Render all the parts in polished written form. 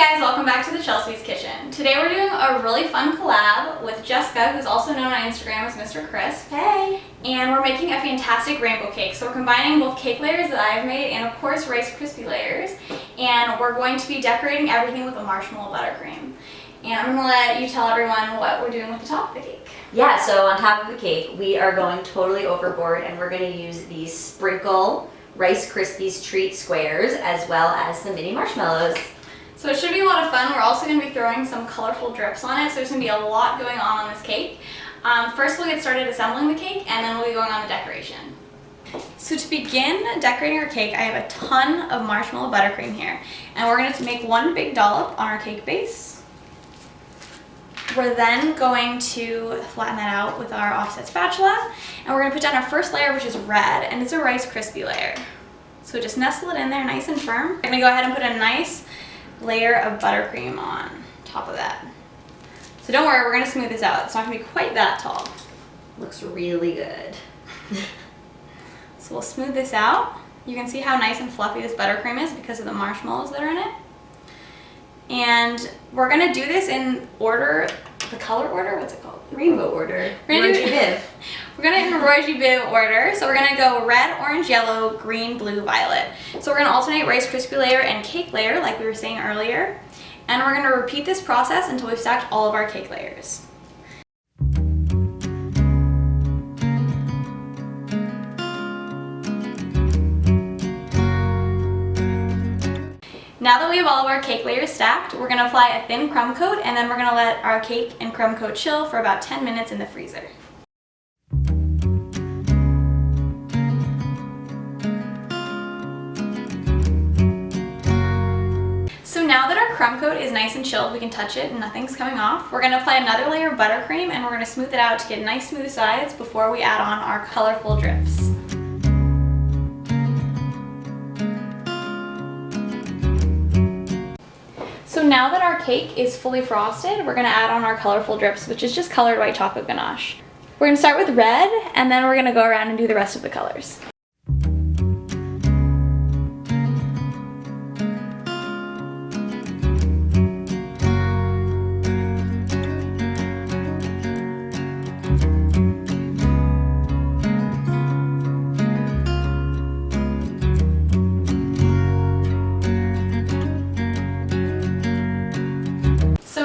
Hey guys, welcome back to the Chelsweets kitchen. Today we're doing a really fun collab with Jessica, who's also known on Instagram as Mr. Crisp. Hey! And we're making a fantastic rainbow cake. So we're combining both cake layers that I've made and of course Rice Krispie layers. And we're going to be decorating everything with a marshmallow buttercream. And I'm going to let you tell everyone what we're doing with the top of the cake. Yeah, so on top of the cake, we are going totally overboard and we're going to use these sprinkle Rice Krispies treat squares as well as some mini marshmallows. So it should be a lot of fun. We're also going to be throwing some colorful drips on it, so there's going to be a lot going on this cake. First we'll get started assembling the cake and then we'll be going on the decoration. So to begin decorating our cake, I have a ton of marshmallow buttercream here. And we're going to make one big dollop on our cake base. We're then going to flatten that out with our offset spatula. And we're going to put down our first layer, which is red, and it's a Rice Krispie layer. So just nestle it in there nice and firm. We're going to go ahead and put a nice layer of buttercream on top of that. So don't worry, we're going to smooth this out. It's not going to be quite that tall. Looks really good. So we'll smooth this out. You can see how nice and fluffy this buttercream is because of the marshmallows that are in it. And we're going to do this in order, the color order, what's it called? Rainbow order. We're going to in Roji Biv order. So we're going to go red, orange, yellow, green, blue, violet. So we're going to alternate Rice Krispie layer and cake layer like we were saying earlier. And we're going to repeat this process until we've stacked all of our cake layers. Now that we have all of our cake layers stacked, we're going to apply a thin crumb coat and then we're going to let our cake and crumb coat chill for about 10 minutes in the freezer. So now that our crumb coat is nice and chilled, we can touch it and nothing's coming off. We're going to apply another layer of buttercream and we're going to smooth it out to get nice smooth sides before we add on our colorful drips. So now that our cake is fully frosted, we're going to add on our colorful drips, which is just colored white chocolate ganache. We're going to start with red, and then we're going to go around and do the rest of the colors.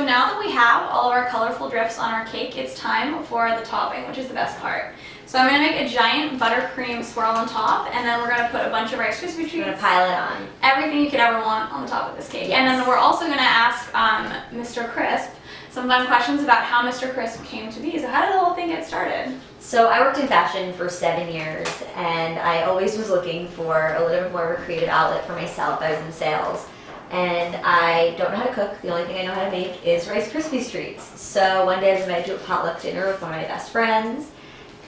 Now that we have all of our colorful drips on our cake, it's time for the topping, which is the best part. So I'm going to make a giant buttercream swirl on top, and then we're going to put a bunch of Rice Krispie treats. We're going to pile it on. Everything you could ever want on the top of this cake. Yes. And then we're also going to ask Mr. Crisp some fun questions about how Mr. Crisp came to be. So how did the whole thing get started? So I worked in fashion for 7 years, and I always was looking for a little bit more of a creative outlet for myself. I was in sales. And I don't know how to cook. The only thing I know how to make is Rice Krispies treats. So one day I was invited to a potluck dinner with one of my best friends,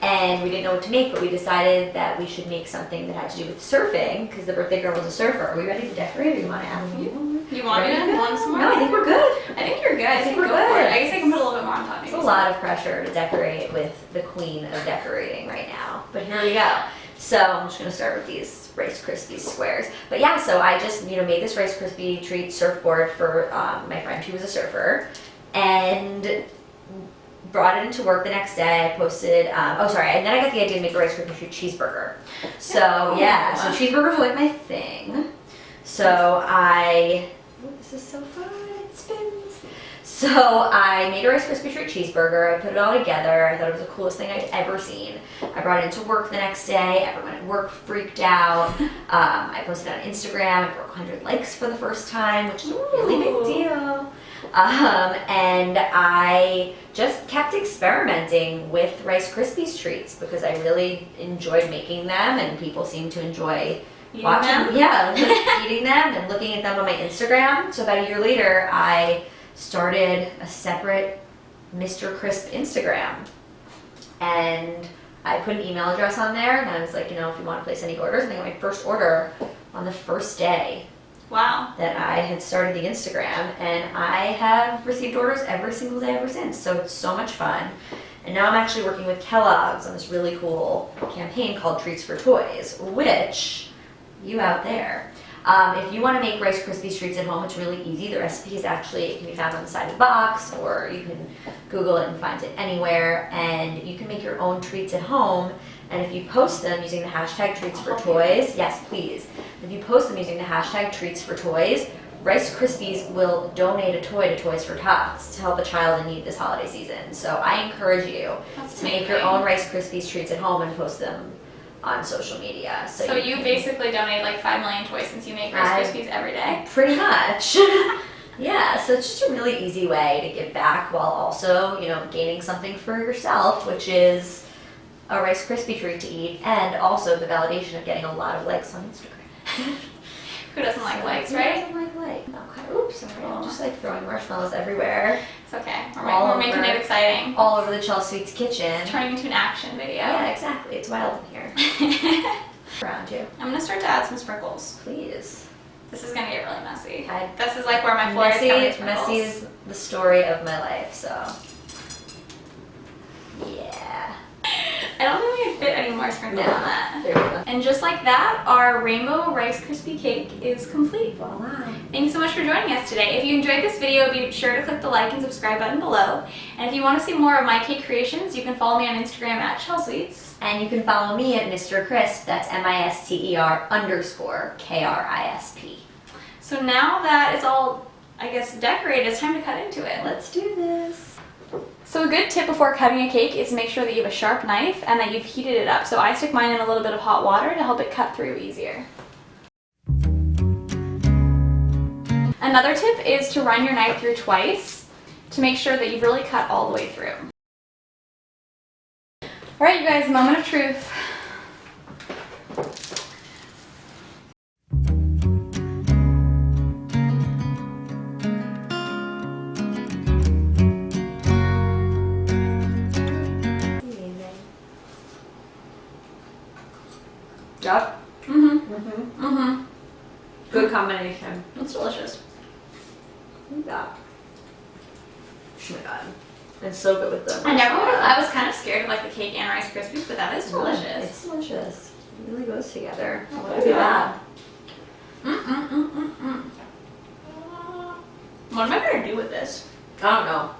and we didn't know what to make, but we decided that we should make something that had to do with surfing, because the birthday girl was a surfer. Are we ready to decorate, or do you want to add a few? You want me to want some more? No, I think we're good. I think you're good. I think we're go good. for it. I guess I can put a little bit more on top. It's a lot of pressure to decorate with the queen of decorating right now, but here we go. So I'm just going to start with these Rice Krispies squares. But yeah, so I just made this Rice Krispie treat surfboard for my friend who was a surfer, and brought it into work the next day. I posted, and then I got the idea to make a Rice Krispie treat cheeseburger. So yeah, so cheeseburgers are like my thing. So this is so fun, it spins. So I made a Rice Krispie treat cheeseburger. I put it all together. I thought it was the coolest thing I'd ever seen. I brought it into work the next day. Everyone at work freaked out. I posted it on Instagram. I broke 100 likes for the first time, which is a really big deal. And I just kept experimenting with Rice Krispies treats because I really enjoyed making them, and people seemed to enjoy eating them and looking at them on my Instagram. So about a year later, I started a separate Mr. Crisp Instagram, and I put an email address on there, and I was like, if you want to place any orders, and I got my first order on the first day. Wow. That I had started the Instagram, and I have received orders every single day ever since, so it's so much fun. And now I'm actually working with Kellogg's on this really cool campaign called Treats for Toys, which you out there If you want to make Rice Krispies treats at home, it's really easy. The recipe is actually, it can be found on the side of the box, or you can Google it and find it anywhere. And you can make your own treats at home. And if you post them using the hashtag treats for toys, yes, please. If you post them using the hashtag treats for toys, Rice Krispies will donate a toy to Toys for Tots to help a child in need this holiday season. So I encourage you to make your own Rice Krispies treats at home and post them on social media. So you basically donate like 5 million toys since you make Rice Krispies every day? Pretty much. Yeah, so it's just a really easy way to give back while also, gaining something for yourself, which is a Rice Krispie treat to eat, and also the validation of getting a lot of likes on Instagram. Who doesn't like likes, right? Who doesn't like likes? Okay, oops, sorry. I'm just throwing marshmallows everywhere. It's okay. We're making it exciting. All over the Chelsweets kitchen. It's turning into an action video. Yeah, exactly. It's wild in here. Around you. I'm going to start to add some sprinkles. Please. This is going to get really messy. This is like where my floor is covered. Messy is the story of my life, so. Yeah. I don't think we can fit any more sprinkles on that. There we go. And just like that, our rainbow Rice Krispie cake is complete. Voila. Thank you so much for joining us today. If you enjoyed this video, be sure to click the like and subscribe button below. And if you want to see more of my cake creations, you can follow me on Instagram at Chelsweets. And you can follow me at Mr. Crisp, that's MISTER_KRISP. So now that it's all, decorated, it's time to cut into it. Let's do this. So a good tip before cutting a cake is to make sure that you have a sharp knife and that you've heated it up. So I stick mine in a little bit of hot water to help it cut through easier. Another tip is to run your knife through twice to make sure that you've really cut all the way through. All right, you guys, moment of truth. Yep. Good combination. It's delicious. Yeah. Oh my god. It's so good with them. I was kind of scared of like the cake and Rice Krispies, but that is delicious. It's delicious. It really goes together. Oh, Look at that. What am I gonna do with this? I don't know.